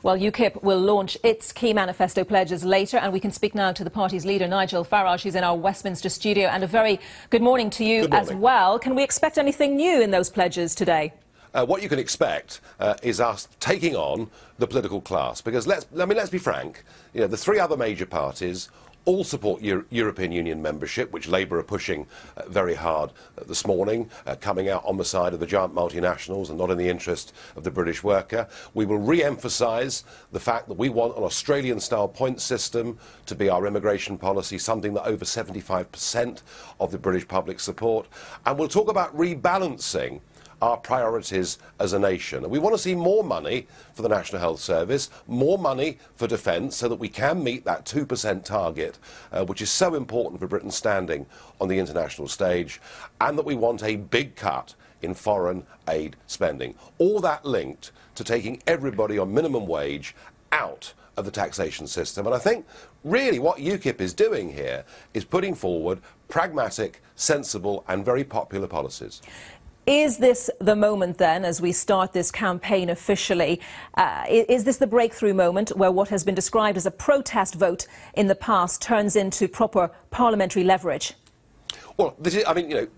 Well, UKIP will launch its key manifesto pledges later, and we can speak now to the party's leader, Nigel Farage, who's in our Westminster studio. And a very good morning to you as well. Can we expect anything new in those pledges today? What you can expect is us taking on the political class, because let's be frank, the three other major parties all support European Union membership, which Labour are pushing very hard this morning, coming out on the side of the giant multinationals and not in the interest of the British worker. We will re-emphasise the fact that we want an Australian-style point system to be our immigration policy, something that over 75% of the British public support. And we'll talk about rebalancing our priorities as a nation. And we want to see more money for the National Health Service, more money for defence, so that we can meet that 2% target, which is so important for Britain's standing on the international stage, and that we want a big cut in foreign aid spending. All that linked to taking everybody on minimum wage out of the taxation system. And I think really what UKIP is doing here is putting forward pragmatic, sensible and very popular policies. Is this the moment then, as we start this campaign officially, is this the breakthrough moment where what has been described as a protest vote in the past turns into proper parliamentary leverage? Well, this is,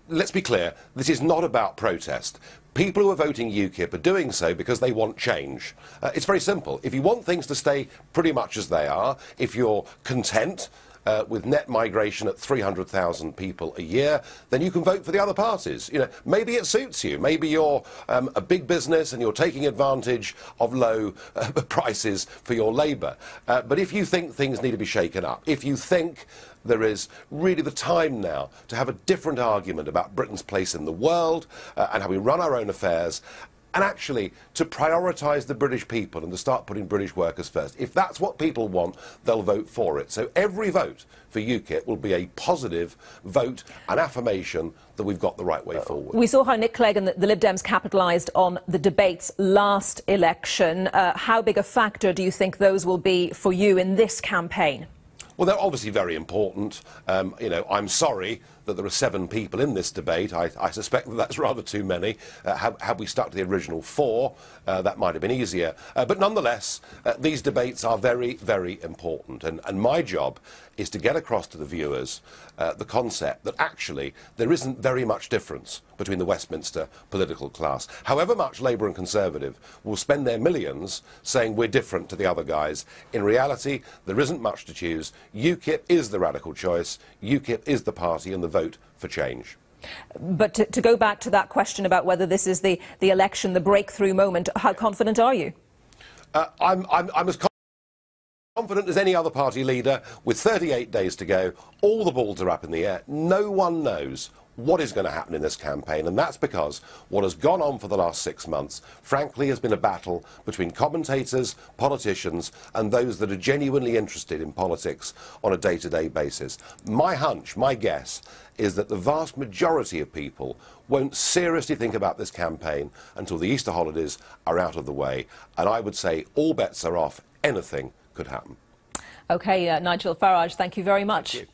let's be clear, this is not about protest. People who are voting UKIP are doing so because they want change. It's very simple. If you want things to stay pretty much as they are, if you're content with net migration at 300,000 people a year, then you can vote for the other parties. Maybe it suits you. Maybe you're a big business and you're taking advantage of low prices for your labour. But if you think things need to be shaken up, if you think there is really the time now to have a different argument about Britain's place in the world and how we run our own affairs, and actually to prioritise the British people and to start putting British workers first. If that's what people want, they'll vote for it. So every vote for UKIP will be a positive vote, an affirmation that we've got the right way forward. We saw how Nick Clegg and the Lib Dems capitalised on the debates last election. How big a factor do you think those will be for you in this campaign? Well, they're obviously very important. I'm sorry that there are 7 people in this debate. I suspect that that's rather too many. Had we stuck to the original 4, that might have been easier. But nonetheless, these debates are very, very important. And my job is to get across to the viewers the concept that actually there isn't very much difference between the Westminster political class. However much Labour and Conservative will spend their millions saying we're different to the other guys, in reality there isn't much to choose. UKIP is the radical choice. UKIP is the party and the vote for change. But to go back to that question about whether this is the election, the breakthrough moment, how confident are you? I'm as confident as any other party leader. With 38 days to go, all the balls are up in the air. No one knows what is going to happen in this campaign, and that's because what has gone on for the last 6 months, frankly, has been a battle between commentators, politicians, and those that are genuinely interested in politics on a day-to-day basis. My hunch, my guess, is that the vast majority of people won't seriously think about this campaign until the Easter holidays are out of the way. And I would say all bets are off. Anything could happen. OK, Nigel Farage, thank you very much. Thank you.